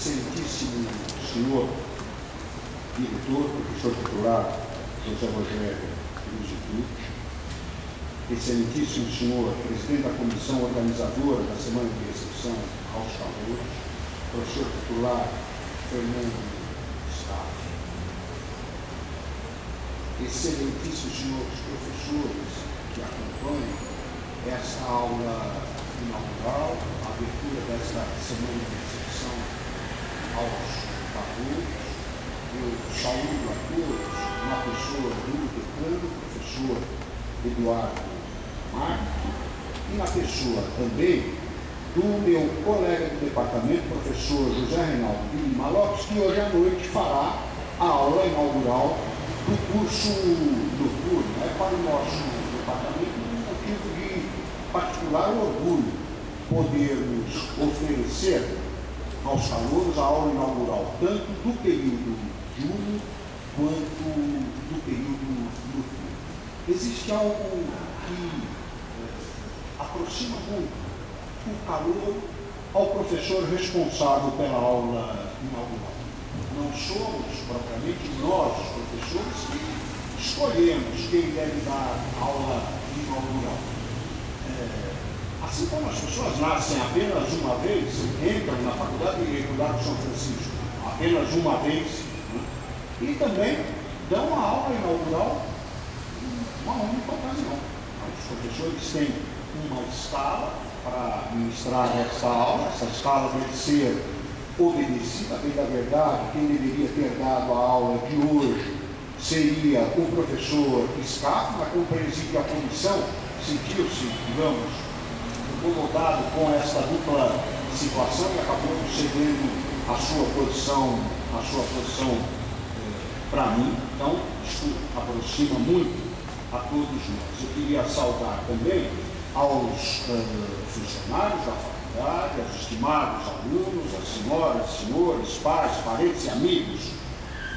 excelentíssimo senhor diretor, professor titular José Rogério Cruz e Cruz, excelentíssimo senhor presidente da comissão organizadora da Semana de Recepção aos Calouros, professor titular Fernando Staff, excelentíssimos senhores professores que acompanham esta aula inaugural, a abertura desta Semana de Recepção aos Calouros. Eu saúdo a todos na pessoa do decano, professor Eduardo Marques, e na pessoa também do meu colega de departamento, professor José Reinaldo de Lima Lopes, que hoje à noite fará a aula inaugural do curso noturno. É para o nosso departamento um motivo de particular orgulho podermos oferecer aos calouros a aula inaugural, tanto do período diurno quanto do período noturno. Existe algo que aproxima muito o calor ao professor responsável pela aula inaugural. Não somos propriamente nós, os professores, que escolhemos quem deve dar aula inaugural. Assim como as pessoas nascem apenas uma vez, entram na Faculdade de Direito do São Francisco apenas uma vez, né? E também dão a aula inaugural em uma única ocasião. Os professores têm uma escala para ministrar essa aula, essa escala deve ser obedecida. Bem da verdade, quem deveria ter dado a aula de hoje seria o professor Scaff, mas como preside a comissão, sentiu-se, digamos, incomodado com essa dupla situação e acabou cedendo a sua posição para mim. Então, isso aproxima muito a todos nós. Eu queria saudar também aos funcionários da faculdade, aos estimados alunos, as senhoras, senhores, pais, parentes e amigos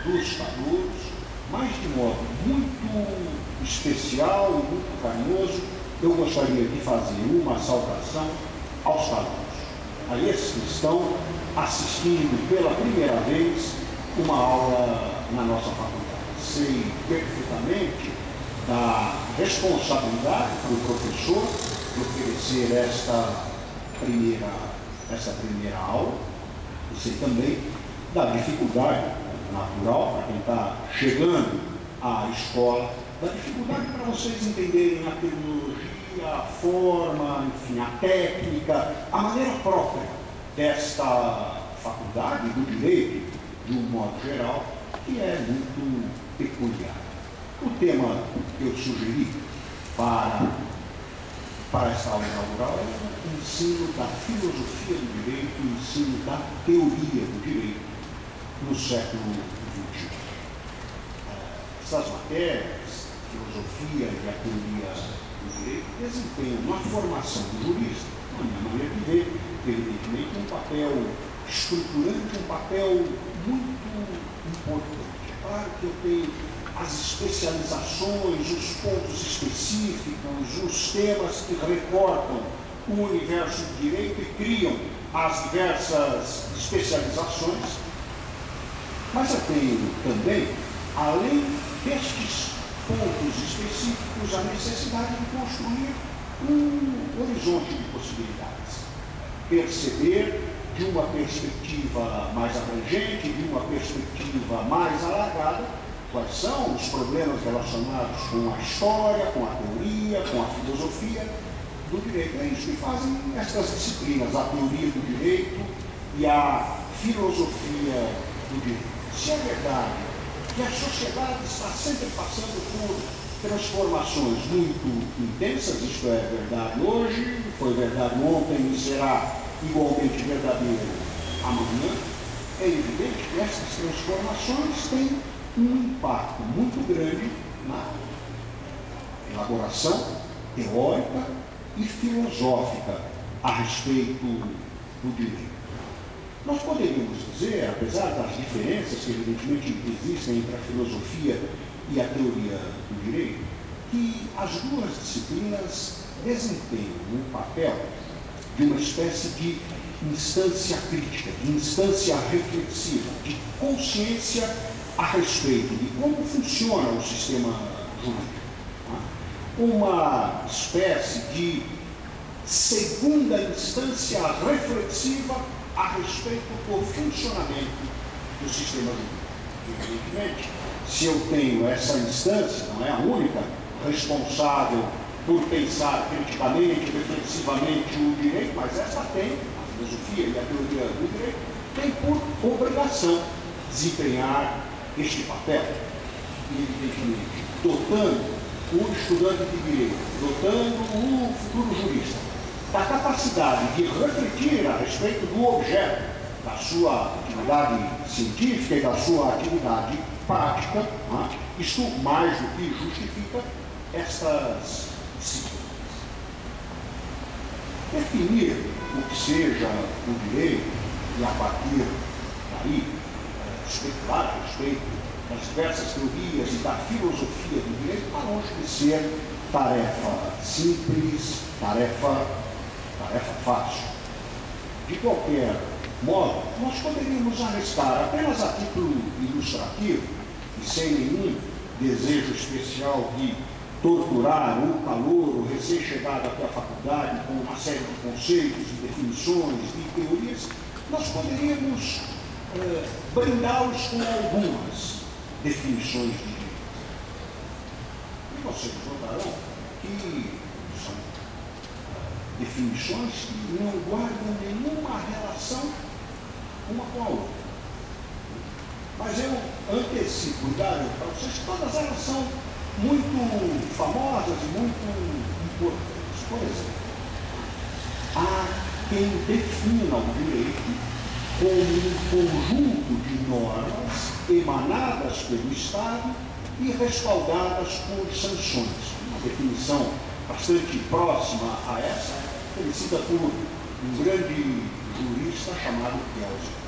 dos calouros, mas de modo muito especial e muito carinhoso, eu gostaria de fazer uma saudação aos calouros, a esses que estão assistindo pela primeira vez uma aula na nossa faculdade. Sei perfeitamente da responsabilidade do professor de oferecer esta primeira aula, e sei também da dificuldade natural para quem está chegando à escola, da dificuldade para vocês entenderem a terminologia, a forma, enfim, a técnica, a maneira própria desta faculdade do direito, de um modo geral, que é muito peculiar. O tema que eu sugeri para esta aula inaugural é o ensino da filosofia do direito, o ensino da teoria do direito no século XXI. Essas matérias, filosofia e a teoria do direito, desempenham na formação do jurista, na minha maneira de ver, evidentemente, um papel estruturante, um papel muito importante. É claro que eu tenho as especializações, os pontos específicos, os temas que recortam o universo do direito e criam as diversas especializações, mas eu tenho também, além destes pontos específicos, a necessidade de construir um horizonte de possibilidades, perceber de uma perspectiva mais abrangente, de uma perspectiva mais alargada, quais são os problemas relacionados com a história, com a teoria, com a filosofia do direito. É isso que fazem estas disciplinas, a teoria do direito e a filosofia do direito. Se é verdade que a sociedade está sempre passando por transformações muito intensas, isto é verdade hoje, foi verdade ontem e será igualmente verdadeiro amanhã, é evidente que essas transformações têm um impacto muito grande na elaboração teórica e filosófica a respeito do direito. Nós poderíamos dizer, apesar das diferenças que evidentemente existem entre a filosofia e a teoria do direito, que as duas disciplinas desempenham um papel de uma espécie de instância crítica, de instância reflexiva, de consciência a respeito de como funciona o sistema jurídico. Uma espécie de segunda instância reflexiva a respeito do funcionamento do sistema jurídico. Evidentemente, se eu tenho essa instância, não é a única responsável por pensar criticamente, reflexivamente o direito, mas essa tem, a filosofia e a teoria do direito, tem por obrigação desempenhar este papel, evidentemente, dotando o estudante de direito, dotando o futuro jurista da capacidade de refletir a respeito do objeto da sua atividade científica e da sua atividade prática, isto mais do que justifica estas disciplinas. Definir o que seja o direito e, a partir daí, especular a respeito das diversas teorias e da filosofia do direito, está longe de ser tarefa simples, tarefa fácil. De qualquer modo, nós poderíamos arriscar, apenas a título ilustrativo, e sem nenhum desejo especial de torturar o calouro recém-chegado até a faculdade com uma série de conceitos, de definições, de teorias, nós poderíamos brindá-los com algumas definições de direito. E vocês notarão que são definições que não guardam nenhuma relação uma com a outra. Mas eu antecipo e garanto para vocês que todas elas são muito famosas e muito importantes. Por exemplo, há quem defina o direito como um conjunto de normas emanadas pelo Estado e respaldadas por sanções. Uma definição bastante próxima a essa, conhecida por um grande jurista chamado Kelsen.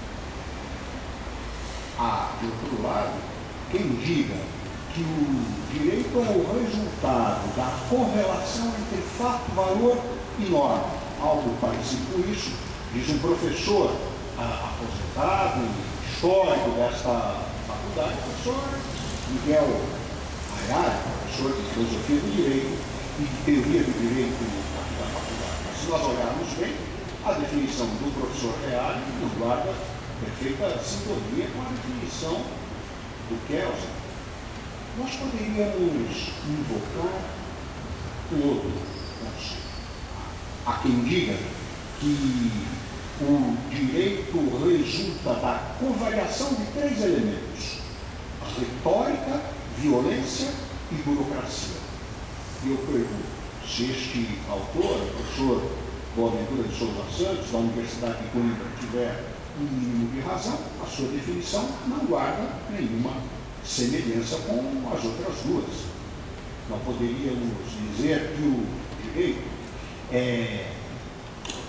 Há, de outro lado, quem diga que o direito é o resultado da correlação entre fato, valor e norma. Algo parecido com isso, diz um professor aposentado, histórico desta faculdade, o professor Miguel Ayala, professor de filosofia do direito e de teoria do direito aqui da faculdade. Mas se nós olharmos bem, a definição do professor Ayala nos guarda perfeita sintonia com a definição do Kelsen. Nós poderíamos invocar um outro conceito. Há quem diga que o direito resulta da convariação de 3 elementos: retórica, violência e burocracia. E eu pergunto, se este autor, o professor Boaventura de Souza Santos, da Universidade de Coimbra, tiver um mínimo de razão, a sua definição não guarda nenhuma semelhança com as outras duas. Não poderíamos dizer que o direito é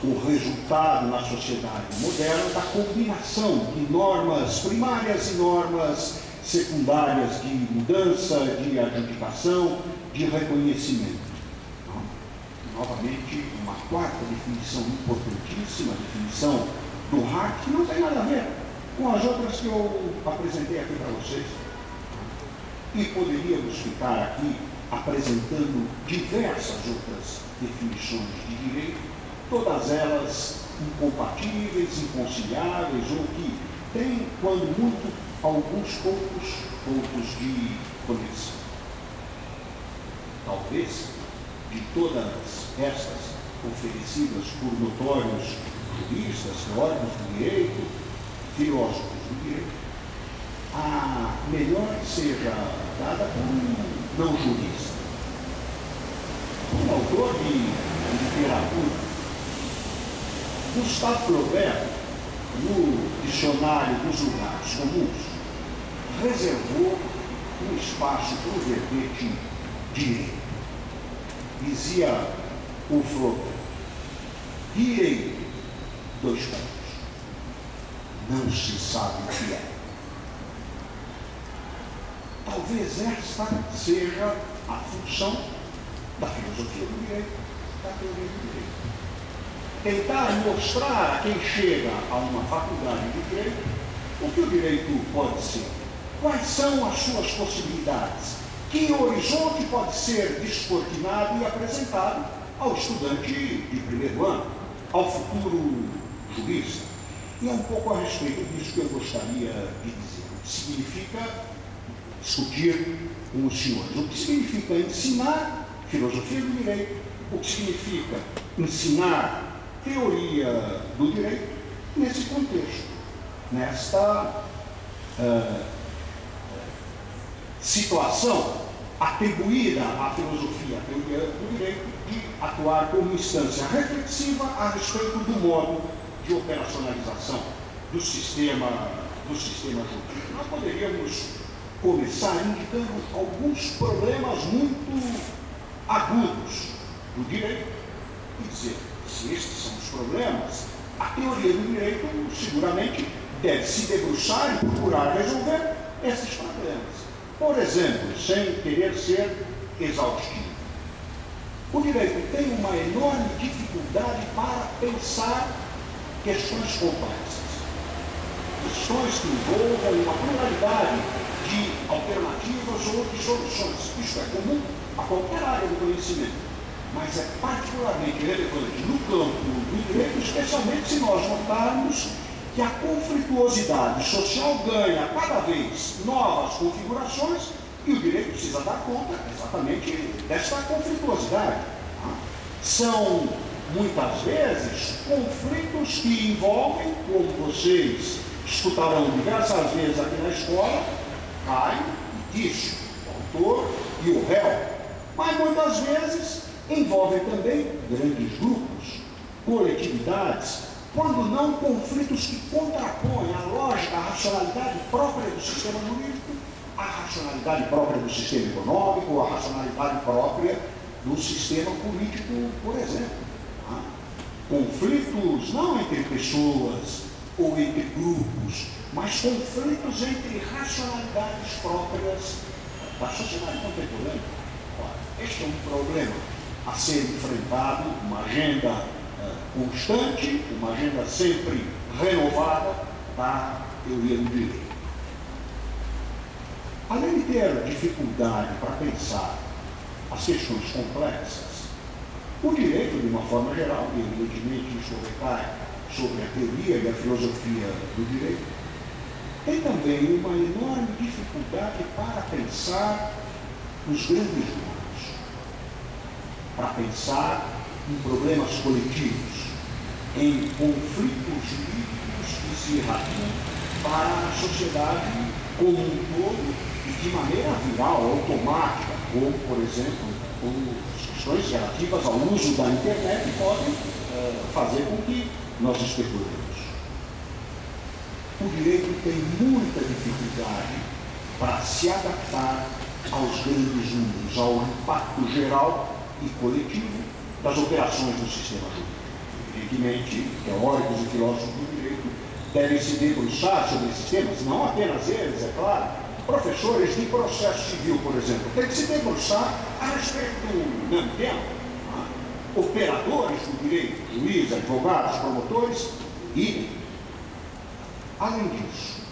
o resultado na sociedade moderna da combinação de normas primárias e normas secundárias de mudança, de adjudicação, de reconhecimento. Novamente, uma quarta definição importantíssima, a definição do Hart, que não tem nada a ver com as outras que eu apresentei aqui para vocês. E poderíamos ficar aqui apresentando diversas outras definições de direito, todas elas incompatíveis, inconciliáveis, ou que têm, quando muito, alguns poucos pontos de conexão. Talvez, de todas estas oferecidas por notórios juristas, teóricos do direito, filósofos do direito, a melhor seja dada por um não jurista, um autor de literatura. Gustave Flaubert, no Dicionário dos Lugares Comuns, reservou um espaço para o verbete direito. Dizia o Flaubert: direito, 2 pontos. Não se sabe o que é. Talvez esta seja a função da filosofia do direito, da teoria do direito. tentar mostrar a quem chega a uma faculdade de direito o que o direito pode ser, quais são as suas possibilidades, que horizonte pode ser descortinado e apresentado ao estudante de primeiro ano, ao futuro jurista. E é um pouco a respeito disso que eu gostaria de dizer. O que significa discutir com os senhores, o que significa ensinar filosofia do direito, o que significa ensinar teoria do direito nesse contexto, nesta situação atribuída à filosofia, à teoria do direito, de atuar como instância reflexiva a respeito do modo de operacionalização do sistema jurídico. Nós poderíamos começar indicando alguns problemas muito agudos do direito e dizer, se estes são os problemas, a teoria do direito seguramente deve se debruçar e procurar resolver esses problemas. Por exemplo, sem querer ser exaustivo, o direito tem uma enorme dificuldade para pensar questões complexas, questões que envolvam uma pluralidade de alternativas ou de soluções. Isso é comum a qualquer área do conhecimento, mas é particularmente relevante no campo do direito, especialmente se nós notarmos que a conflituosidade social ganha cada vez novas configurações e o direito precisa dar conta exatamente desta conflituosidade. São, muitas vezes, conflitos que envolvem, como vocês escutarão diversas vezes aqui na escola, Caio e Tício, o autor e o réu, mas muitas vezes envolvem também grandes grupos, coletividades, quando não conflitos que contrapõem a lógica, a racionalidade própria do sistema jurídico, a racionalidade própria do sistema econômico, a racionalidade própria do sistema político, por exemplo. Conflitos não entre pessoas ou entre grupos, mas conflitos entre racionalidades próprias da sociedade contemporânea. Este é um problema a ser enfrentado, uma agenda constante, uma agenda sempre renovada da teoria do direito. Além de ter dificuldade para pensar as questões complexas, o direito, de uma forma geral, e evidentemente isso recai sobre a teoria e a filosofia do direito, tem também uma enorme dificuldade para pensar nos grandes números, para pensar em problemas coletivos, em conflitos jurídicos que se irradiam para a sociedade como um todo e de maneira viral, automática, como, por exemplo, as questões relativas ao uso da internet podem fazer com que nós especulemos. O direito tem muita dificuldade para se adaptar aos grandes números, ao impacto geral e coletivo das operações do sistema jurídico. Evidentemente, teóricos e filósofos do direito devem se debruçar sobre esses temas, não apenas eles, é claro. Professores de processo civil, por exemplo, têm que se debruçar a respeito do mesmo tema. Operadores do direito, juízes, advogados, promotores, e, além disso,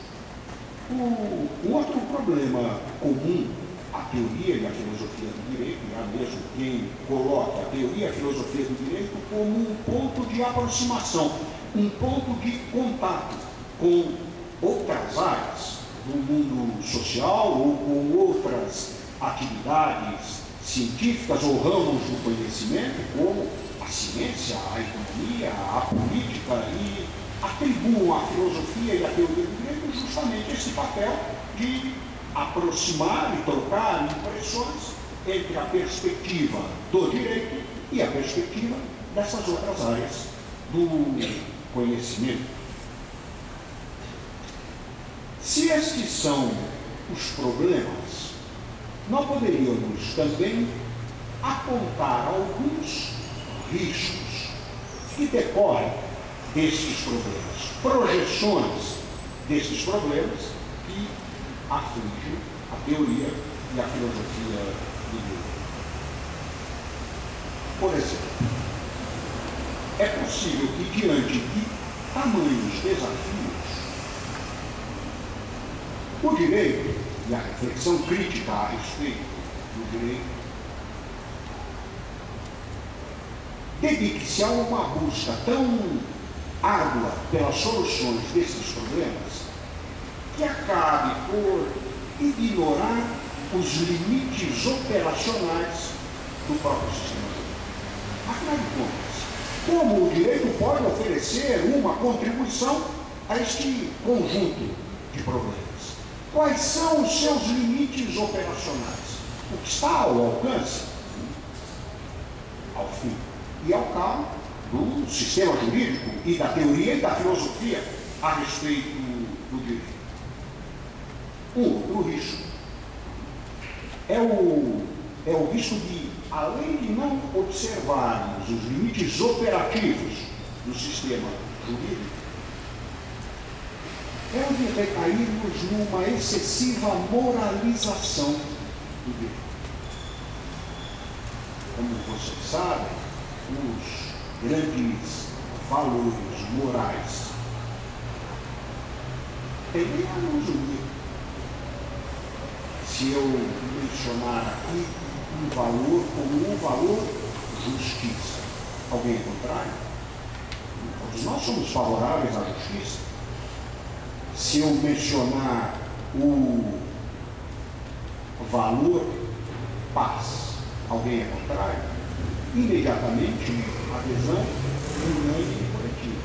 um outro problema comum à teoria e à filosofia do direito, e há mesmo quem coloca a teoria e a filosofia do direito como um ponto de aproximação, um ponto de contato com outras áreas do mundo social ou com outras atividades científicas ou ramos do conhecimento, como a ciência, a economia, a política, e atribuam à filosofia e à teoria do direito justamente esse papel de aproximar e trocar impressões entre a perspectiva do direito e a perspectiva dessas outras áreas do conhecimento. Se estes são os problemas, nós poderíamos também apontar alguns riscos que decorrem destes problemas, projeções destes problemas que afligem a teoria e a filosofia do direito. Por exemplo, é possível que, diante de tamanhos desafios, o direito e a reflexão crítica a respeito do direito dedique-se a uma busca tão árdua pelas soluções desses problemas que acabe por ignorar os limites operacionais do próprio sistema jurídico. Afinal de contas, como o direito pode oferecer uma contribuição a este conjunto de problemas? Quais são os seus limites operacionais? O que está ao alcance, ao fim e ao cabo do sistema jurídico e da teoria e da filosofia a respeito do direito. Um outro risco é o risco de, além de não observarmos os limites operativos do sistema jurídico, é o de recairmos numa excessiva moralização do direito. Como vocês sabem, os grandes valores morais tendem a nos unir. Se eu mencionar aqui um valor como o valor justiça, alguém é contrário? Todos nós somos favoráveis à justiça. Se eu mencionar o valor paz, alguém é contrário? Imediatamente, adesão unânime e coletiva.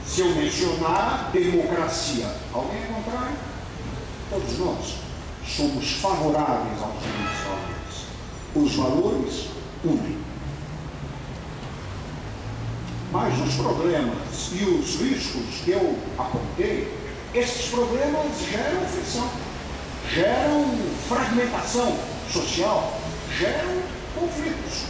Se eu mencionar democracia, alguém é contrário? Todos nós somos favoráveis aos seguintes valores. Os valores unem. Mas os problemas e os riscos que eu apontei, esses problemas geram fricção, geram fragmentação social, geram conflitos.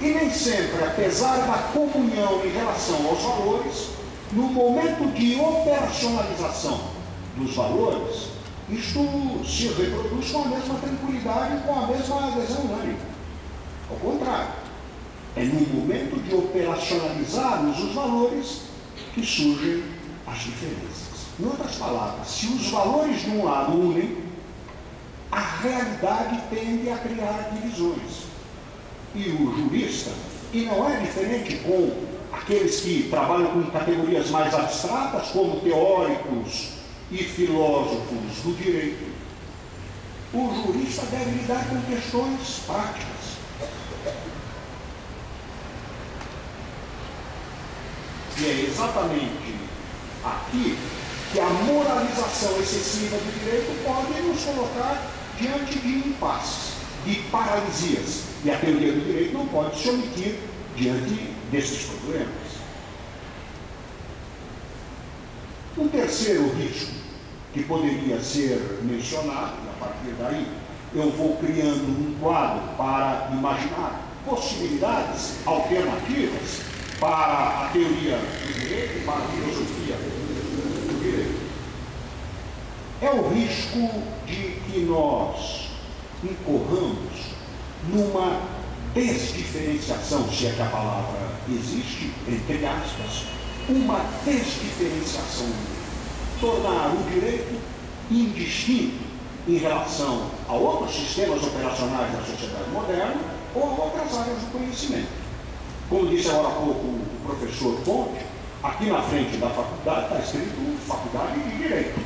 E nem sempre, apesar da comunhão em relação aos valores, no momento de operacionalização dos valores, isto se reproduz com a mesma tranquilidade, com a mesma adesão unânime. Ao contrário, é no momento de operacionalizarmos os valores que surgem as diferenças. Em outras palavras, se os valores de um lado unem, a realidade tende a criar divisões. E o jurista, e não é diferente com aqueles que trabalham com categorias mais abstratas, como teóricos e filósofos do direito, o jurista deve lidar com questões práticas. E é exatamente aqui que a moralização excessiva do direito pode nos colocar diante de impasses, de paralisias. E a teoria do direito não pode se omitir diante desses problemas. Um terceiro risco que poderia ser mencionado, e a partir daí eu vou criando um quadro para imaginar possibilidades alternativas para a teoria do direito e para a filosofia do direito. É o risco de que nós incorramos numa desdiferenciação, se é que a palavra existe, entre aspas, uma desdiferenciação, tornar o direito indistinto em relação a outros sistemas operacionais da sociedade moderna ou a outras áreas do conhecimento. Como disse agora há pouco o professor Ponte, aqui na frente da faculdade está escrito Faculdade de Direito.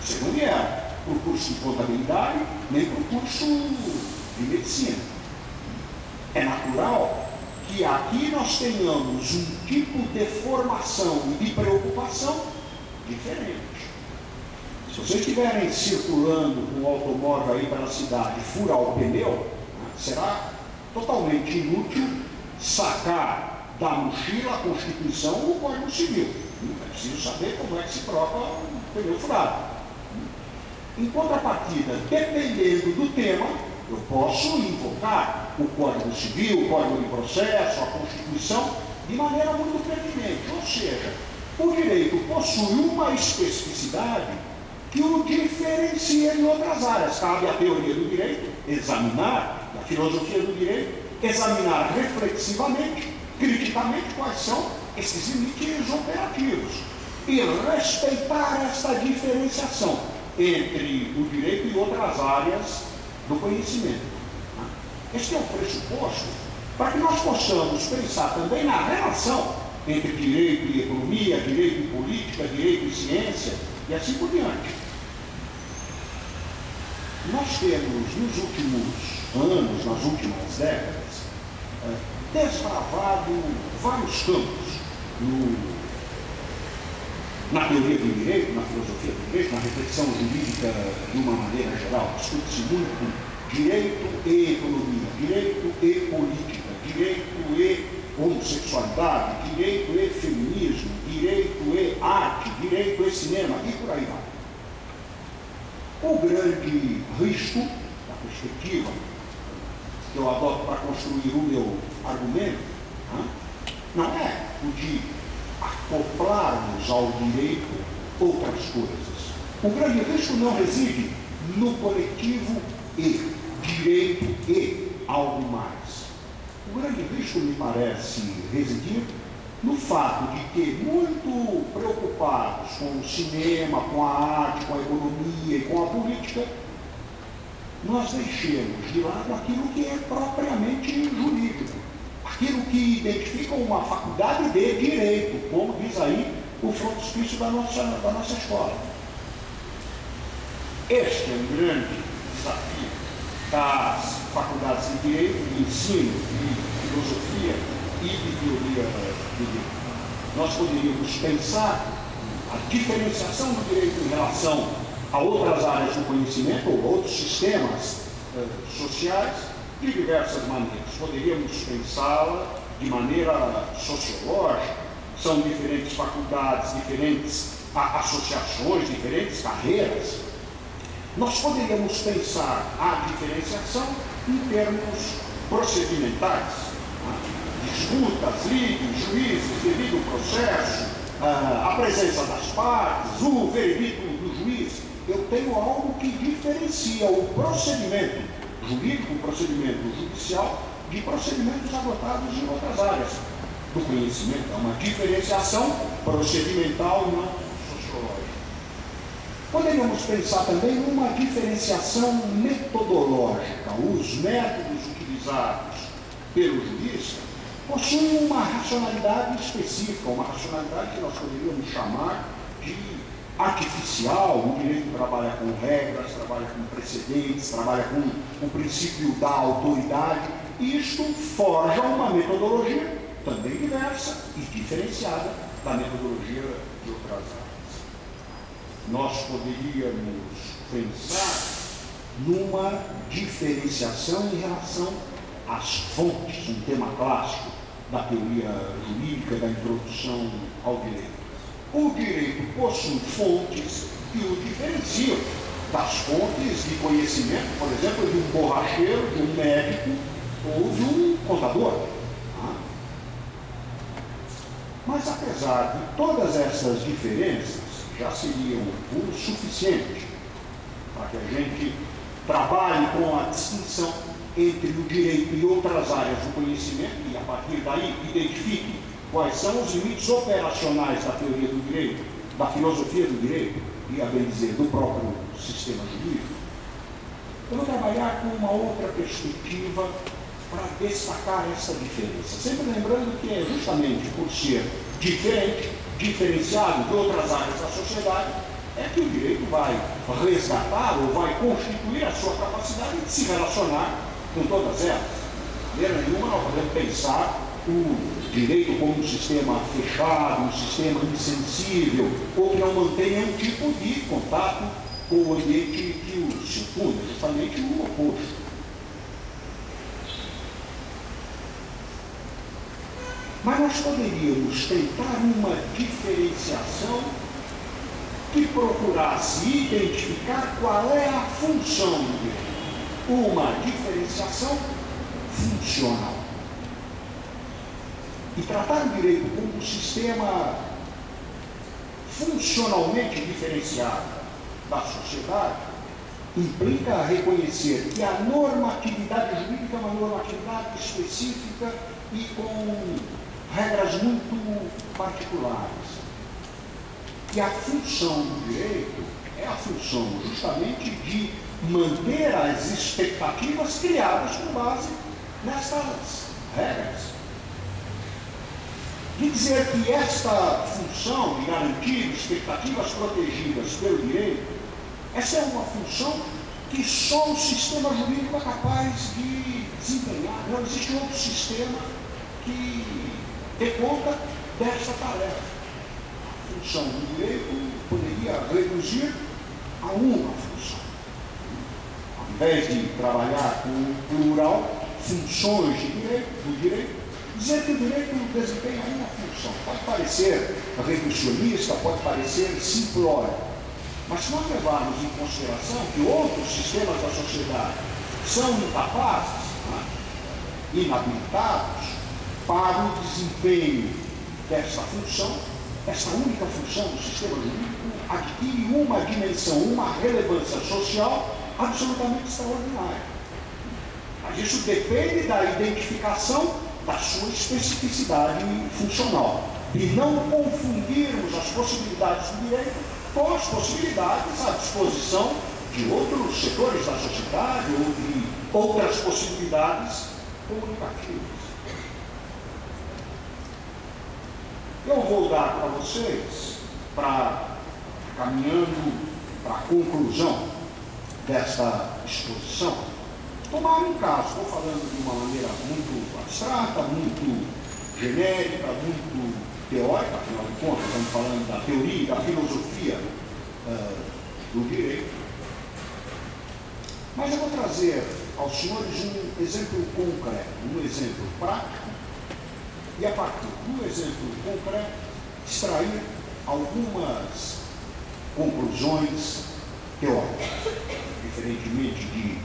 Você não é para o curso de contabilidade, nem para o curso de medicina. É natural que aqui nós tenhamos um tipo de formação e de preocupação diferente. Se vocês estiverem circulando com o automóvel aí pela cidade e furar o pneu, será totalmente inútil sacar da mochila a Constituição ou o Código Civil. É preciso saber como é que se troca um pneu furado. Em contrapartida, dependendo do tema, eu posso invocar o Código Civil, o Código de Processo, a Constituição, de maneira muito pertinente. Ou seja, o direito possui uma especificidade que o diferencia de outras áreas. Cabe à teoria do direito examinar, a filosofia do direito, examinar reflexivamente criticamente quais são esses limites operativos e respeitar esta diferenciação entre o direito e outras áreas do conhecimento. Este é o pressuposto para que nós possamos pensar também na relação entre direito e economia, direito e política, direito e ciência, e assim por diante. Nós temos, nos últimos anos, nas últimas décadas, desbravado vários campos na teoria do direito, na filosofia do direito, na reflexão jurídica de uma maneira geral. Discute-se muito direito e economia, direito e política, direito e homossexualidade, direito e feminismo, direito e arte, direito e cinema, e por aí vai. O grande risco, da perspectiva que eu adoto para construir o meu argumento, não é o de acoplarmos ao direito outras coisas. O grande risco não reside no coletivo e, direito e algo mais. O grande risco, me parece, residir no fato de que, muito preocupados com o cinema, com a arte, com a economia e com a política, nós deixemos de lado aquilo que é propriamente jurídico, aquilo que identifica uma faculdade de direito, como diz aí o frontispício da nossa escola. Este é um grande desafio das faculdades de direito, de ensino, de filosofia e de teoria do direito. Nós poderíamos pensar a diferenciação do direito em relação a outras áreas do conhecimento ou outros sistemas sociais de diversas maneiras. Poderíamos pensá-la de maneira sociológica. São diferentes faculdades, diferentes associações, diferentes carreiras. Nós poderíamos pensar a diferenciação em termos procedimentais. Disputas, lides, juízes, devido processo, a presença das partes, o veredito do juiz. Eu tenho algo que diferencia o procedimento jurídico, o procedimento judicial, de procedimentos adotados em outras áreas do conhecimento. É uma diferenciação procedimental e não sociológica. Poderíamos pensar também numa diferenciação metodológica. Os métodos utilizados pelo juiz possuem uma racionalidade específica, uma racionalidade que nós poderíamos chamar de artificial. O direito trabalha com regras, trabalha com precedentes, trabalha com o princípio da autoridade, e isto forja uma metodologia também diversa e diferenciada da metodologia de outras áreas. Nós poderíamos pensar numa diferenciação em relação às fontes, um tema clássico da teoria jurídica, da introdução ao direito. O direito possui fontes que o diferenciam das fontes de conhecimento, por exemplo, de um borracheiro, de um médico ou de um contador. Mas, apesar de todas essas diferenças, já seriam o suficiente para que a gente trabalhe com a distinção entre o direito e outras áreas do conhecimento e, a partir daí, identifique quais são os limites operacionais da teoria do direito, da filosofia do direito e, a bem dizer, do próprio sistema jurídico. Eu vou trabalhar com uma outra perspectiva para destacar essa diferença, sempre lembrando que é justamente por ser diferente, diferenciado de outras áreas da sociedade, é que o direito vai resgatar ou vai constituir a sua capacidade de se relacionar com todas elas. De maneira nenhuma nós podemos pensar o direito como um sistema fechado, um sistema insensível, ou que não mantenha um tipo de contato com o ambiente que o circunda, justamente o oposto. Mas nós poderíamos tentar uma diferenciação que procurasse identificar qual é a função do direito. Uma diferenciação funcional. E tratar o direito como um sistema funcionalmente diferenciado da sociedade implica reconhecer que a normatividade jurídica é uma normatividade específica e com regras muito particulares. E a função do direito é a função justamente de manter as expectativas criadas com base nessas regras. De dizer que esta função de garantir expectativas protegidas pelo direito, essa é uma função que só o sistema jurídico é capaz de desempenhar. Não existe outro sistema que dê conta desta tarefa. A função do direito poderia reduzir a uma função. Ao invés de trabalhar com o plural funções do direito, dizer que o direito desempenha uma função. Pode parecer reducionista, pode parecer simplório, mas se nós levarmos em consideração que outros sistemas da sociedade são incapazes, inabilitados para o desempenho dessa função, essa única função do sistema jurídico adquire uma dimensão, uma relevância social absolutamente extraordinária. Mas isso depende da identificação da sua especificidade funcional, e não confundirmos as possibilidades do direito com as possibilidades à disposição de outros setores da sociedade ou de outras possibilidades comunicativas. Eu vou dar para vocês, caminhando para a conclusão desta exposição, tomar um caso. Estou falando de uma maneira muito abstrata, muito genérica, muito teórica, afinal de contas, estamos falando da teoria, da filosofia do direito. Mas eu vou trazer aos senhores um exemplo concreto, um exemplo prático, e a partir do exemplo concreto, extrair algumas conclusões teóricas, diferentemente de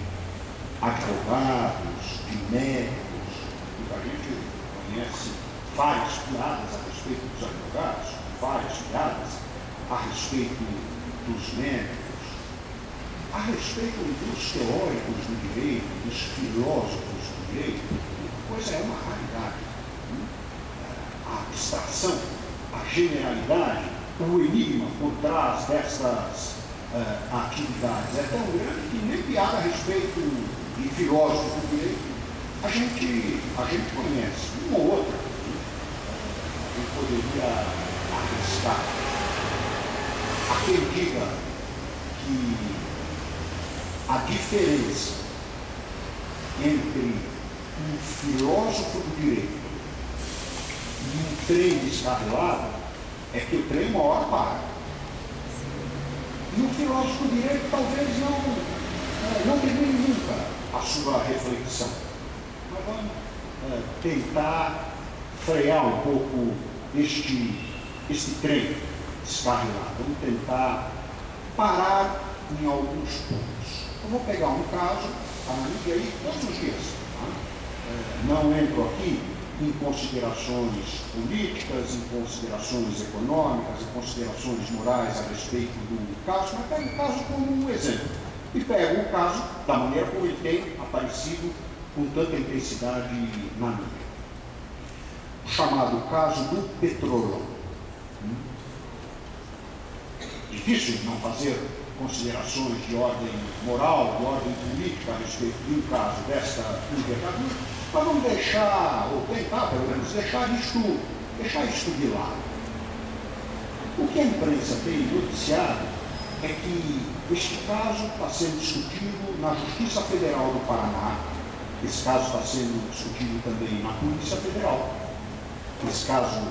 advogados, de médicos. Muita gente conhece várias piadas a respeito dos advogados, várias piadas a respeito dos médicos, a respeito dos teóricos do direito, dos filósofos do direito. Coisa é uma raridade. A abstração, a generalidade, o enigma por trás dessas atividades é tão grande que nem piada a respeito de filósofo do direito a gente conhece. Uma ou outra a gente poderia arriscar. Há quem diga que a diferença entre um filósofo do direito e um trem descarrilado é que o trem uma hora para. E o filósofo do direito talvez não termine nunca a sua reflexão. Mas vamos tentar frear um pouco este trem descarrilado. Vamos tentar parar em alguns pontos. Eu vou pegar um caso, analise aí todos os dias. Não entro aqui em considerações políticas, em considerações econômicas, em considerações morais a respeito do caso, mas pego o caso como um exemplo. E pego o caso da maneira como ele tem aparecido com tanta intensidade na mídia. O chamado caso do petróleo. Difícil não fazer considerações de ordem moral, de ordem política a respeito de um caso desta envergadura, mas vamos deixar, ou tentar pelo menos, deixar isto de lado. O que a imprensa tem noticiado é que este caso está sendo discutido na Justiça Federal do Paraná, esse caso está sendo discutido também na Polícia Federal. Esse caso,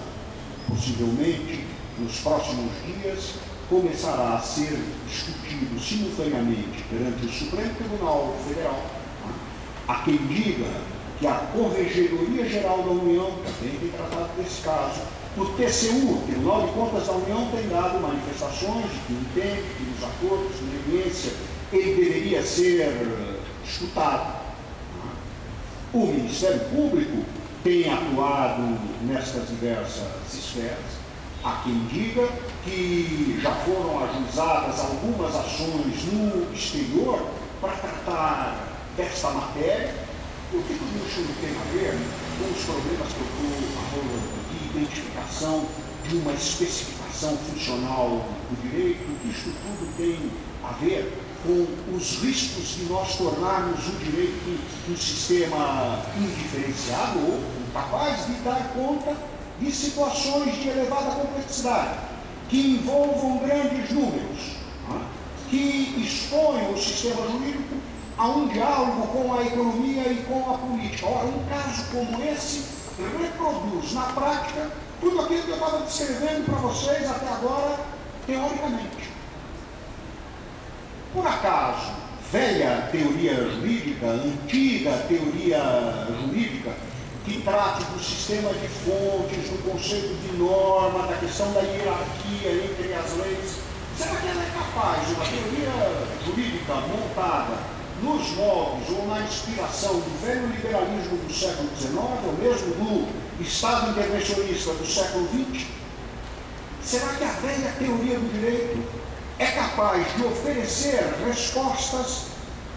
possivelmente, nos próximos dias, começará a ser discutido simultaneamente perante o Supremo Tribunal Federal. Há quem diga que a Corregedoria Geral da União também tem tratado desse caso. O TCU, Tribunal de Contas da União, tem dado manifestações de que entende que nos acordos de leniência ele deveria ser escutado. O Ministério Público tem atuado nestas diversas esferas. Há quem diga que já foram ajuizadas algumas ações no exterior para tratar desta matéria. O que tudo isso tem a ver com os problemas que eu estou falando de identificação de uma especificação funcional do direito, isso tudo tem a ver com os riscos de nós tornarmos o direito um sistema indiferenciado ou incapaz de dar conta de situações de elevada complexidade, que envolvam grandes números, que exponham o sistema jurídico a um diálogo com a economia e com a política. Ora, um caso como esse reproduz na prática tudo aquilo que eu estava descrevendo para vocês até agora, teoricamente. Por acaso, velha teoria jurídica, antiga teoria jurídica, que trate do sistema de fontes, do conceito de norma, da questão da hierarquia entre as leis, será que ela é capaz, uma teoria jurídica montada nos moldes ou na inspiração do velho liberalismo do século XIX, ou mesmo do Estado intervencionista do século XX? Será que a velha teoria do direito é capaz de oferecer respostas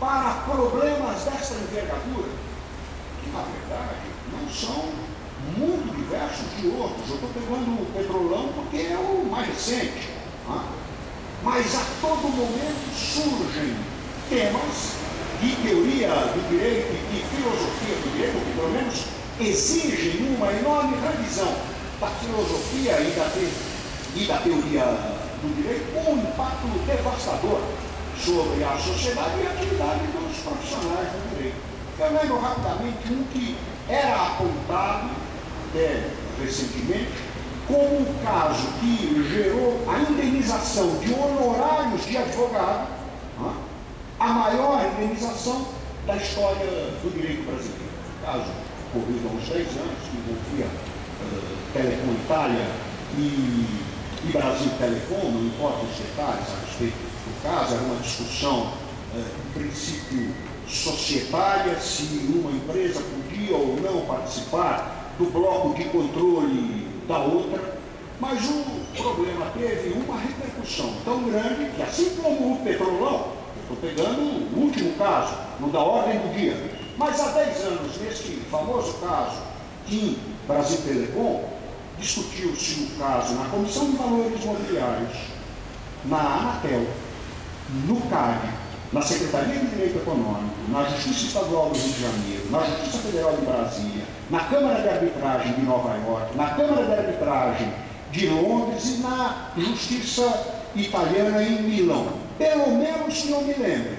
para problemas desta envergadura, que na verdade não são muito diversos de outros? Eu estou pegando o Petrolão porque é o mais recente, mas a todo momento surgem temas de teoria do direito e de filosofia do direito, que pelo menos exigem uma enorme revisão da filosofia e da teoria do direito, com um impacto devastador sobre a sociedade e a atividade dos profissionais do direito. Eu lembro rapidamente um que era apontado, até recentemente, como um caso que gerou a indenização de honorários de advogado, a maior indenização da história do direito brasileiro. Caso ocorrido há uns 10 anos, que envolvia Telecom Itália e Brasil Telecom, não importa os detalhes a respeito do caso, era uma discussão, em princípio, societária, se uma empresa podia ou não participar do bloco de controle da outra, mas o problema teve uma repercussão tão grande que, assim como o Petrolão, estou pegando o último caso, não da ordem do dia, mas há 10 anos, neste famoso caso em Brasil Telecom, discutiu-se o caso na Comissão de Valores Mobiliários, na Anatel, no CAD, na Secretaria de Direito Econômico, na Justiça Estadual do Rio de Janeiro, na Justiça Federal de Brasília, na Câmara de Arbitragem de Nova York, na Câmara de Arbitragem de Londres e na Justiça Italiana em Milão. Pelo menos que eu me lembre.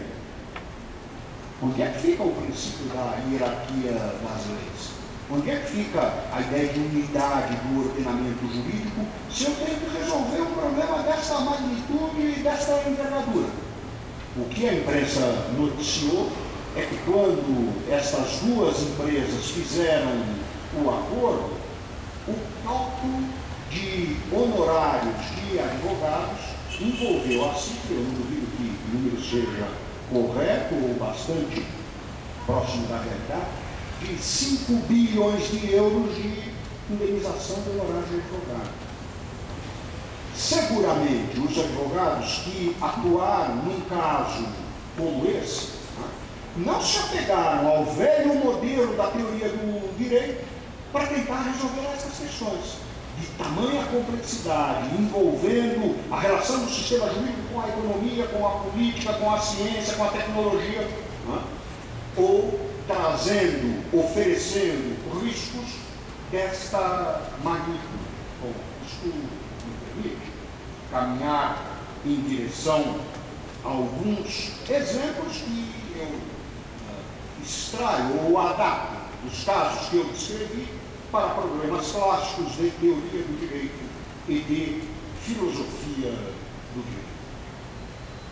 Onde é que fica o princípio da hierarquia das leis? Onde é que fica a ideia de unidade do ordenamento jurídico se eu tenho que resolver um problema desta magnitude e desta envergadura? O que a imprensa noticiou é que quando estas duas empresas fizeram o acordo, o cálculo de honorários de advogados envolveu a cifra, eu não duvido que o número seja correto ou bastante próximo da realidade, de 5 bilhões de euros de indenização de honorários de advogado. Seguramente, os advogados que atuaram num caso como esse, não se apegaram ao velho modelo da teoria do direito para tentar resolver essas questões de tamanha complexidade, envolvendo a relação do sistema jurídico com a economia, com a política, com a ciência, com a tecnologia, ou trazendo, oferecendo riscos desta magnitude. Bom, isso me permite caminhar em direção a alguns exemplos que eu extraio ou adapto dos casos que eu descrevi para problemas clássicos de teoria do direito e de filosofia do direito.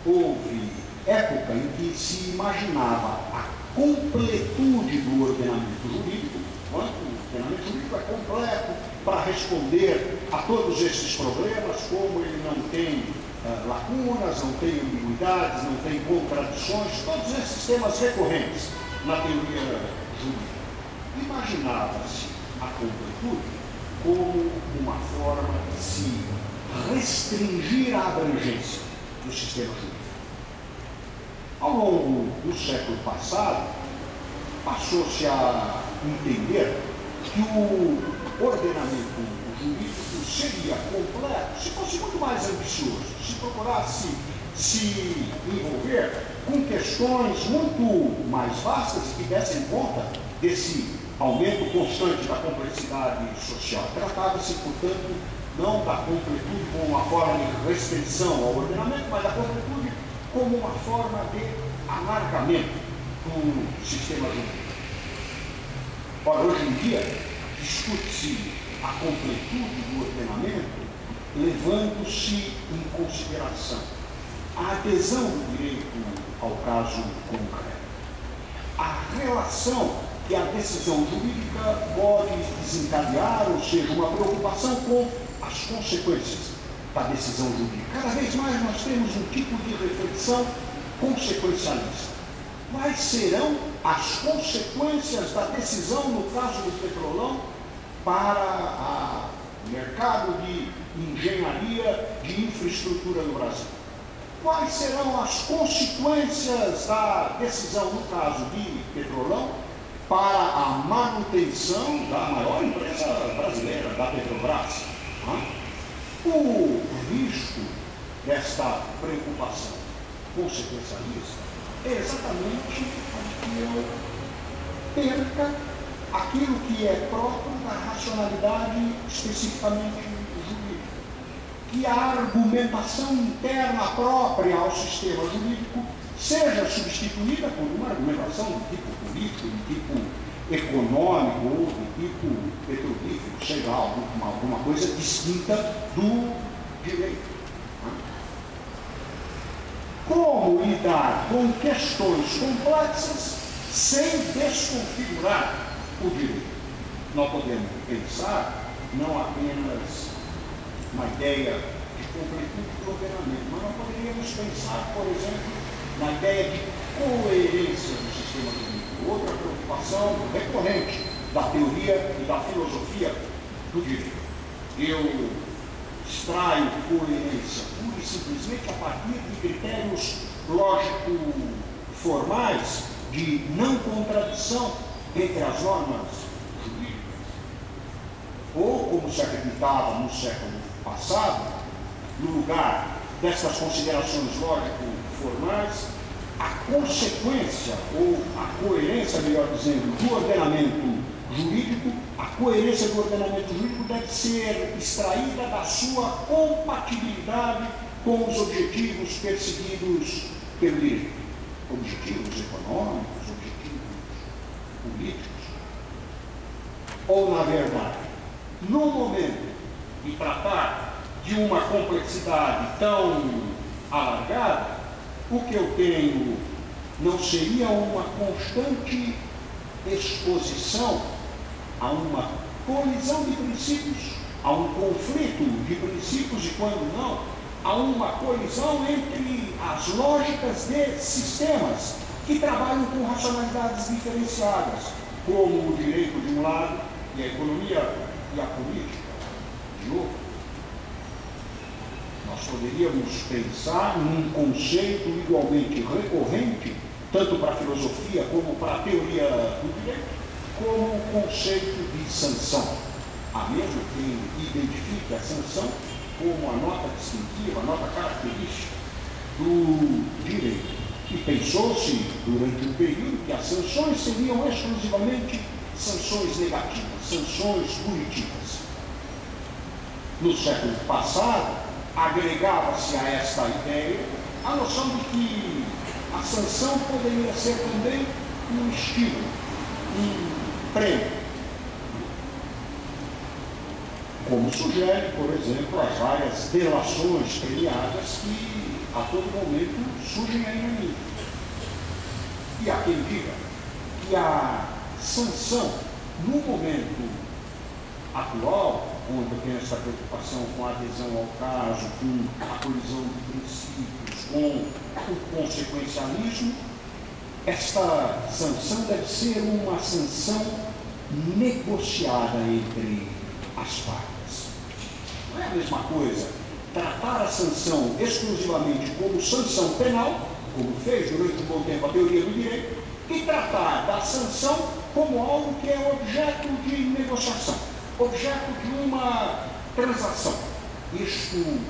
Houve época em que se imaginava a completude do ordenamento jurídico, quanto o ordenamento jurídico é completo para responder a todos esses problemas, como ele não tem lacunas, não tem ambiguidades, não tem contradições, todos esses temas recorrentes na teoria jurídica. Imaginava-se a completude como uma forma de se restringir a abrangência do sistema jurídico. Ao longo do século passado, passou-se a entender que o ordenamento jurídico seria completo se fosse muito mais ambicioso, se procurasse se envolver com questões muito mais vastas e que dessem conta desse aumento constante da complexidade social. Tratava-se, portanto, não da completude como uma forma de restrição ao ordenamento, mas da completude como uma forma de alargamento do sistema jurídico. Ora, hoje em dia, discute-se a completude do ordenamento levando-se em consideração a adesão do direito ao caso concreto, a relação que a decisão jurídica pode desencadear, ou seja, uma preocupação com as consequências da decisão jurídica. Cada vez mais nós temos um tipo de reflexão consequencialista. Quais serão as consequências da decisão no caso do Petrolão para o mercado de engenharia de infraestrutura no Brasil? Quais serão as consequências da decisão no caso de Petrolão para a manutenção da maior empresa brasileira, da Petrobras? O risco desta preocupação consequencialista é exatamente que eu perca aquilo que é próprio da racionalidade especificamente jurídica, que a argumentação interna própria ao sistema jurídico seja substituída por uma argumentação de tipo político, de tipo econômico ou de tipo petrolífero, sei lá, alguma coisa distinta do direito. Como lidar com questões complexas sem desconfigurar o direito? Nós podemos pensar não apenas uma ideia de completude do ordenamento, mas nós poderíamos pensar, por exemplo, na ideia de coerência do sistema jurídico, outra preocupação recorrente da teoria e da filosofia do direito. Eu extraio coerência pura e simplesmente a partir de critérios lógico-formais de não contradição entre as normas jurídicas. Ou, como se acreditava no século passado, no lugar dessas considerações lógico-formais, a consequência, ou a coerência, melhor dizendo, do ordenamento jurídico, a coerência do ordenamento jurídico deve ser extraída da sua compatibilidade com os objetivos perseguidos pelo direito. Objetivos econômicos, objetivos políticos. Ou, na verdade, no momento de tratar de uma complexidade tão alargada, o que eu tenho não seria uma constante exposição a uma colisão de princípios, a um conflito de princípios e, quando não, a uma colisão entre as lógicas de sistemas que trabalham com racionalidades diferenciadas, como o direito de um lado e a economia e a política de outro. Nós poderíamos pensar num conceito igualmente recorrente, tanto para a filosofia como para a teoria do direito, como o conceito de sanção. Há mesmo quem identifique a sanção como a nota distintiva, a nota característica do direito. E pensou-se, durante um período, que as sanções seriam exclusivamente sanções negativas, sanções punitivas. No século passado, agregava-se a esta ideia a noção de que a sanção poderia ser também um estímulo, um prêmio. Como sugere, por exemplo, as várias delações premiadas que a todo momento surgem aí na mídia. E há quem diga que a sanção, no momento atual, onde tem essa preocupação com a adesão ao caso, com a colisão de princípios, com o consequencialismo, esta sanção deve ser uma sanção negociada entre as partes. Não é a mesma coisa tratar a sanção exclusivamente como sanção penal, como fez durante um bom tempo a teoria do direito, e tratar da sanção como algo que é objeto de negociação, objeto de uma transação. Isto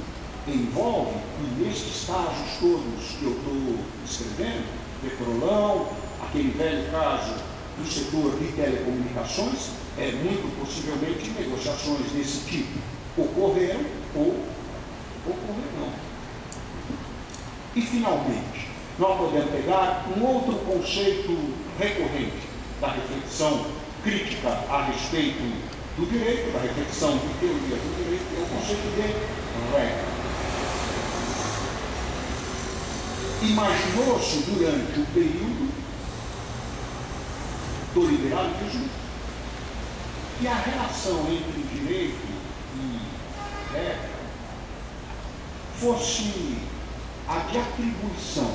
envolve, e nestes casos todos que eu estou escrevendo, Petrolão, aquele velho caso do setor de telecomunicações, muito possivelmente negociações desse tipo ocorreram ou ocorrerão. E, finalmente, nós podemos pegar um outro conceito recorrente da reflexão crítica a respeito do direito, da reflexão de teoria do direito, é o conceito de regra. Imaginou-se durante o período do liberalismo que a relação entre direito e regra fosse a de atribuição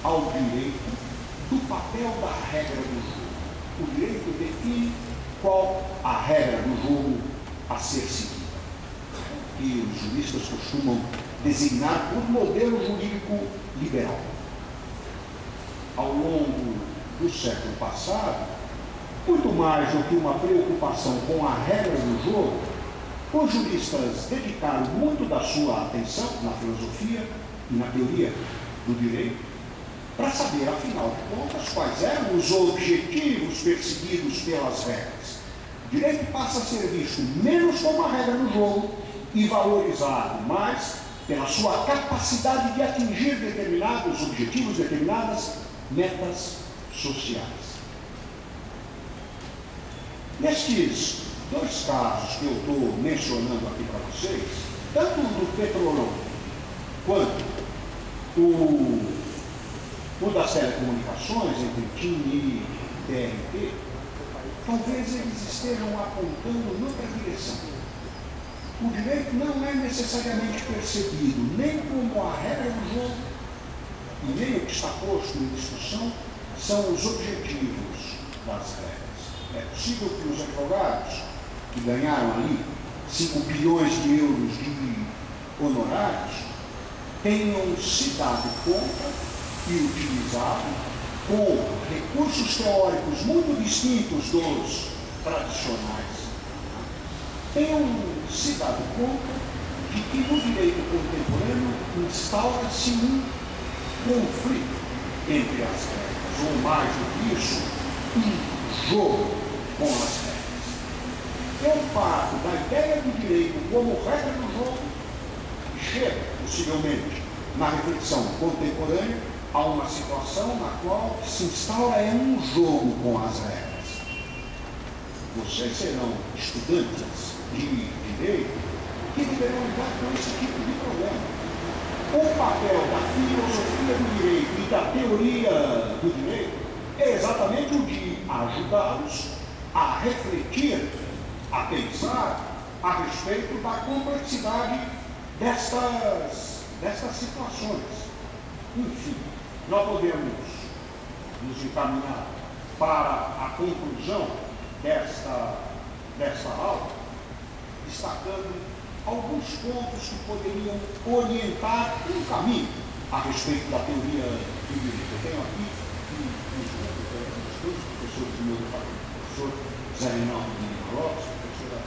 ao direito do papel da regra do jogo. O direito define qual a regra do jogo a ser seguida, que os juristas costumam designar por modelo jurídico liberal. Ao longo do século passado, muito mais do que uma preocupação com a regra do jogo, os juristas dedicaram muito da sua atenção na filosofia e na teoria do direito para saber, afinal de contas, quais eram os objetivos perseguidos pelas regras. O direito passa a ser visto menos como a regra do jogo e valorizado mais pela sua capacidade de atingir determinados objetivos, determinadas metas sociais. Nestes dois casos que eu estou mencionando aqui para vocês, tanto do Petrolão quanto o das telecomunicações, entre TIM e TRT, talvez eles estejam apontando noutra direção. O direito não é necessariamente percebido nem como a regra do jogo, e nem o que está posto em discussão são os objetivos das regras. É possível que os advogados que ganharam ali 5 bilhões de euros de honorários tenham se dado conta e utilizado, com recursos teóricos muito distintos dos tradicionais, tenham se dado conta de que no direito contemporâneo instaura-se um conflito entre as regras, ou mais do que isso, um jogo com as regras. Eu parto da ideia do direito como regra do jogo e chego, possivelmente, na reflexão contemporânea, a uma situação na qual se instaura um jogo com as regras. Vocês serão estudantes de direito que deverão lidar com esse tipo de problema. O papel da filosofia do direito e da teoria do direito é exatamente o de ajudá-los a refletir, a pensar a respeito da complexidade destas situações. Enfim, nós podemos nos encaminhar para a conclusão desta aula, destacando alguns pontos que poderiam orientar um caminho a respeito da teoria do direito. Eu tenho aqui os dois professores do meu departamento, o professor Zé Reinaldo Lopes, a professora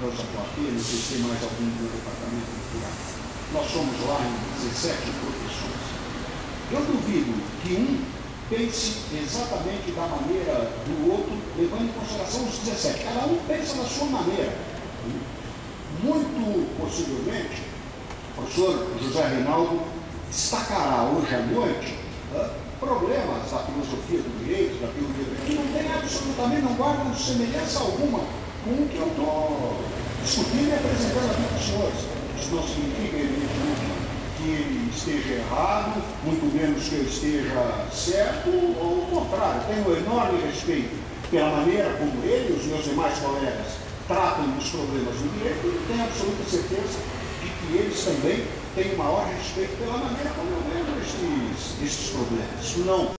Rosa Poitier, não sei se tem mais algum do meu departamento por aqui. Nós somos lá em 17 professores. Eu duvido que um pense exatamente da maneira do outro, levando em consideração os 17. Cada um pensa da sua maneira. Muito possivelmente, o professor José Reinaldo destacará hoje à noite problemas da filosofia do direito, da teoria do direito, que não tem absolutamente, não guardam semelhança alguma com o que eu estou discutindo e apresentando aqui para os senhores. Isso não significa, evidentemente, que ele esteja errado, muito menos que eu esteja certo, ou o contrário. Tenho enorme respeito pela maneira como ele e os meus demais colegas tratam dos problemas do direito e tenho absoluta certeza de que eles também têm o maior respeito pela maneira como eu vejo estes problemas. Isso não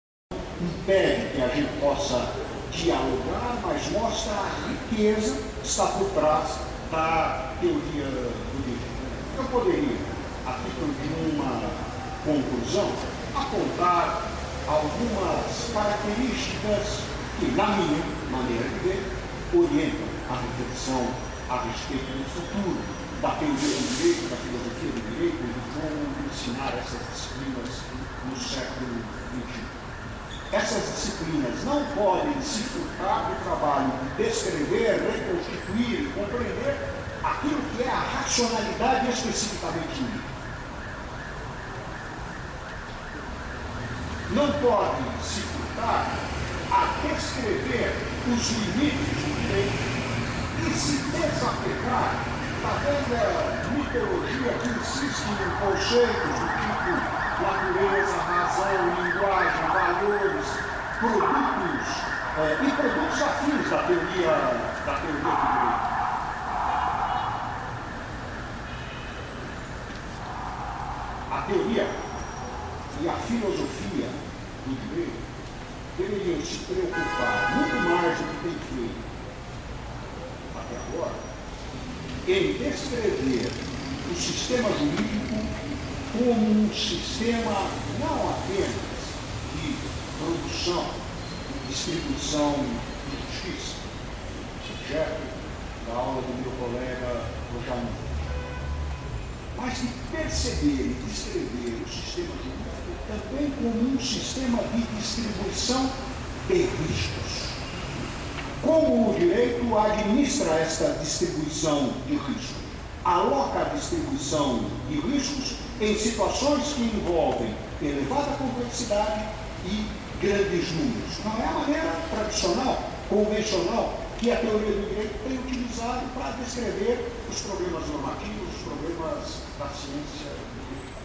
impede que a gente possa dialogar, mas mostra a riqueza que está por trás da teoria do direito. Eu poderia, a título de uma conclusão, apontar algumas características que, na minha maneira de ver, orientam a reflexão a respeito do futuro da teoria do direito, da filosofia do direito, e de como ensinar essas disciplinas no século XXI. Essas disciplinas não podem se furtar do trabalho de descrever, reconstituir e compreender aquilo que é a racionalidade especificamente jurídica. Não pode se furtar a descrever os limites do direito e se desapegar da velha mitologia que insiste em conceitos do tipo natureza, razão, linguagem, valores, produtos e produtos afins da teoria do direito. A teoria e a filosofia do direito deveriam se preocupar muito mais do que tem feito até agora em descrever o sistema jurídico como um sistema não apenas de produção e distribuição de justiça, objeto da aula do meu colega Rojano, mas de perceber e descrever o sistema jurídico também como um sistema de distribuição de riscos. Como o direito administra esta distribuição de riscos? Aloca a distribuição de riscos em situações que envolvem elevada complexidade e grandes números. Não é a maneira tradicional, convencional, que a teoria do direito tem utilizado para descrever os problemas normativos, os problemas da ciência do direito.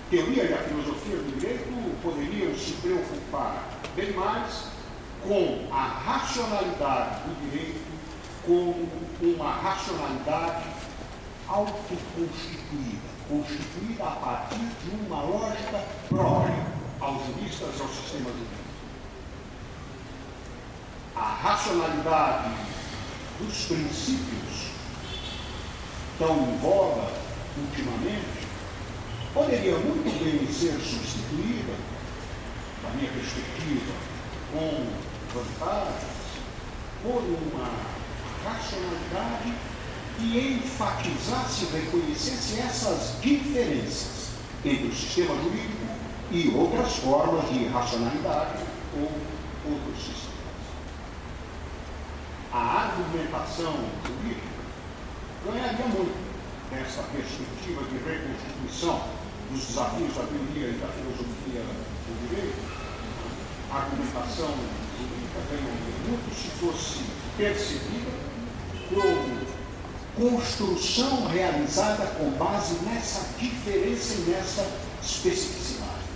A teoria e a filosofia do direito poderiam se preocupar bem mais com a racionalidade do direito como uma racionalidade autoconstituída, constituída a partir de uma lógica própria aos juristas e ao sistema jurídico. A racionalidade dos princípios tão em voga ultimamente poderia muito bem ser substituída, da minha perspectiva, com vantagens, por uma racionalidade que enfatizasse e reconhecesse essas diferenças entre o sistema jurídico e outras formas de racionalidade ou outros sistemas. A argumentação jurídica ganharia muito nessa perspectiva de reconstituição dos desafios da teoria e da filosofia do direito. A argumentação jurídica ganharia muito se fosse percebida como construção realizada com base nessa diferença e nessa especificidade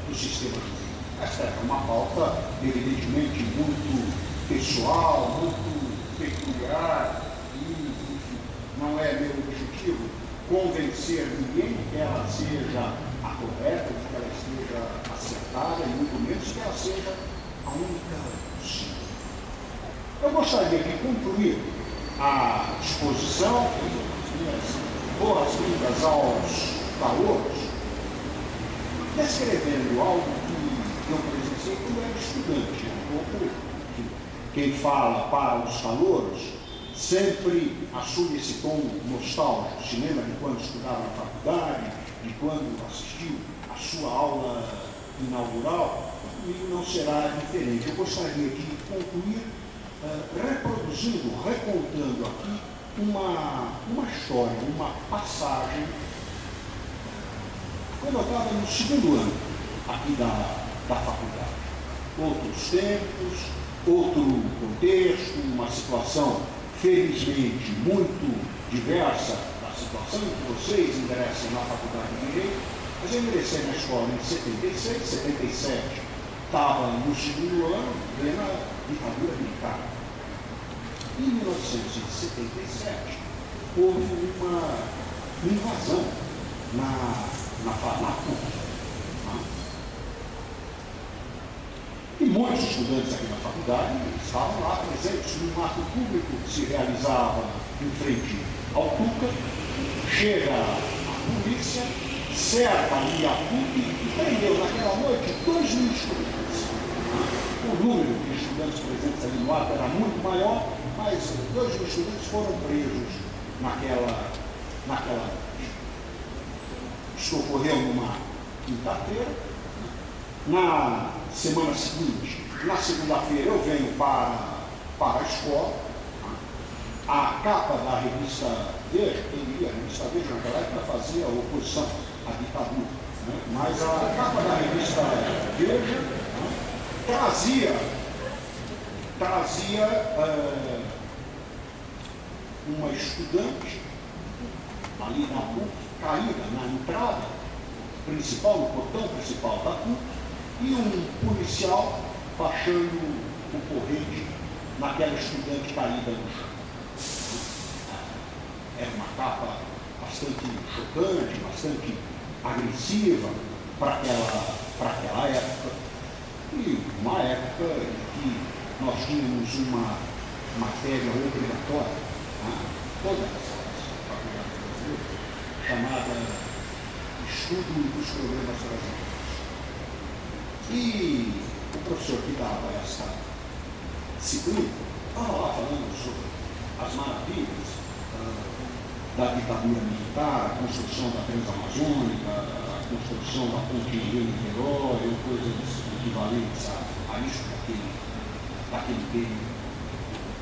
do sistema jurídico. Esta é uma pauta, evidentemente, muito pessoal, muito peculiar, e, enfim, não é meu objetivo convencer ninguém que ela seja a correta, que ela esteja acertada, e muito menos que ela seja a única possível. Eu gostaria de concluir a exposição, minhas boas-vindas aos calouros, descrevendo algo que eu presenciei quando era estudante, um pouco. Quem fala para os calouros sempre assume esse tom nostálgico. Se lembra de quando estudava na faculdade, de quando assistiu a sua aula inaugural, comigo não será diferente. Eu gostaria de concluir reproduzindo, recontando aqui uma história, uma passagem. Quando eu estava no segundo ano aqui da faculdade, outros tempos, outro contexto, uma situação felizmente muito diversa da situação em que vocês ingressam na faculdade de Direito, mas eu ingressei na escola em 76, 77, estava no segundo ano, plena ditadura militar. Em 1977, houve uma invasão na PUC. E muitos estudantes aqui na faculdade estavam lá presentes num ato público que se realizava em frente ao Tuca. Chega a polícia, cerca ali a PUC e prendeu naquela noite 2.000 estudantes. O número de estudantes presentes ali no ato era muito maior, mas 2.000 estudantes foram presos naquela noite. Isso ocorreu numa quinta-feira. Na semana seguinte, na segunda-feira, eu venho para a escola. A capa da revista Veja, quem lia a revista Veja naquela época fazia oposição à ditadura, né? Mas a capa da revista Veja, né, trazia uma estudante ali na PUC, caída na entrada principal, no portão principal da PUC, e um policial baixando o porrete naquela estudante caída no chão. Era uma capa bastante chocante, bastante agressiva para aquela época, e uma época em que nós tínhamos uma matéria obrigatória, né, todas as faculdades brasileiras, chamada Estudo dos Problemas Brasileiros. E o professor que dava essa disciplina estava lá falando sobre as maravilhas da ditadura militar, a construção da Transamazônica, a construção da ponte Rio-Niterói, ou coisas equivalentes a isso daquele período.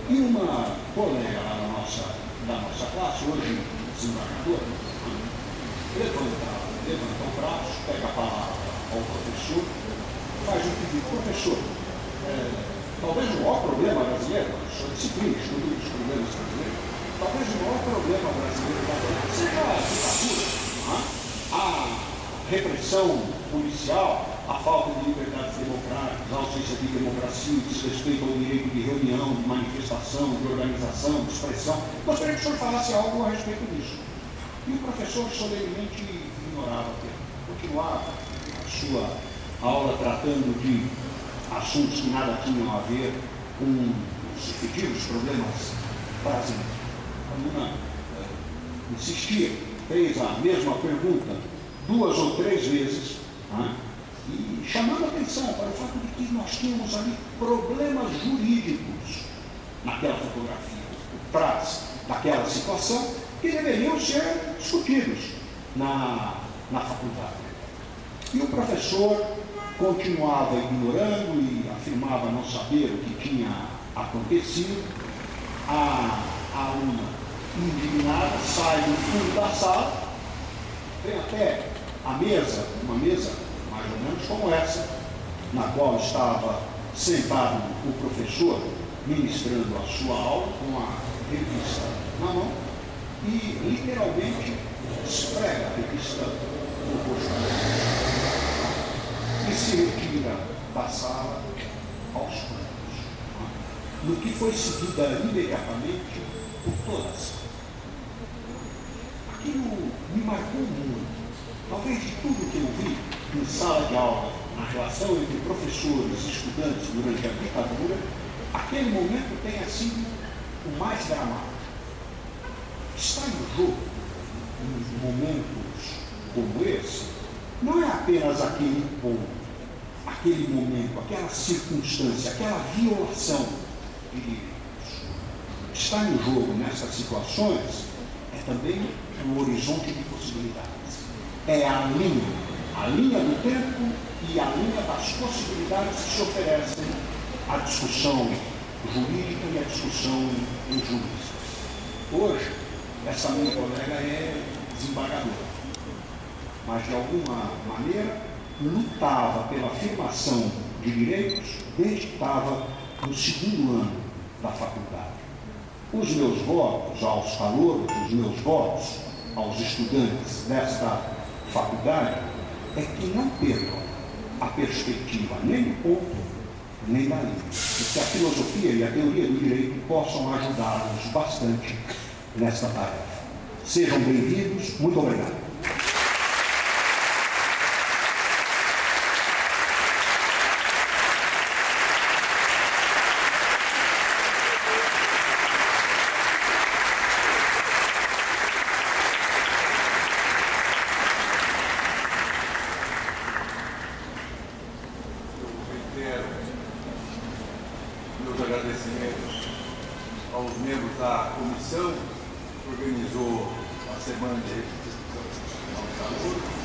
E uma colega lá da nossa classe, hoje desembargadora, levanta o braço, pega a palavra ao professor, faz um pedido: professor, talvez o maior problema brasileiro, a sua disciplina, estudo dos problemas brasileiros, talvez o maior problema brasileiro seja a ditadura, a repressão policial, a falta de liberdades democráticas, a ausência de democracia, desrespeito ao direito de reunião, de manifestação, de organização, de expressão. Gostaria que o senhor falasse algo a respeito disso. E o professor solenemente ignorava, continuava a sua aula tratando de assuntos que nada tinham a ver com os efetivos problemas brasileiros. A aluna insistia, fez a mesma pergunta 2 ou 3 vezes, né, e chamando a atenção para o fato de que nós tínhamos ali problemas jurídicos naquela fotografia, por trás daquela situação, que deveriam ser discutidos na faculdade. E o professor continuava ignorando e afirmava não saber o que tinha acontecido. A aluna, indignada, sai do fundo da sala, vem até a mesa, uma mesa mais ou menos como essa, na qual estava sentado o professor ministrando a sua aula com a revista na mão, e literalmente esfrega a revista no rosto e se retira da sala aos prantos, no que foi seguida imediatamente por toda a sala. Aquilo me marcou muito. Talvez de tudo que eu vi em sala de aula, na relação entre professores e estudantes durante a ditadura, aquele momento tenha sido o mais dramático. Está em jogo, em momentos como esse, não é apenas aquele ponto, aquele momento, aquela circunstância, aquela violação de direitos. Está em jogo nessas situações é também o horizonte de possibilidades. É a linha do tempo e a linha das possibilidades que se oferecem à discussão jurídica e à discussão em juízes. Hoje, essa minha colega é desembargadora, mas de alguma maneira lutava pela afirmação de direitos desde que estava no 2º ano da faculdade. Os meus votos aos calouros, os meus votos aos estudantes desta faculdade é que não percam a perspectiva nem do ponto, nem da linha, e que a filosofia e a teoria do direito possam ajudá-los bastante nesta tarefa. Sejam bem-vindos, muito obrigado. agradecimento aos membros da comissão que organizou a semana de restituição ao calor.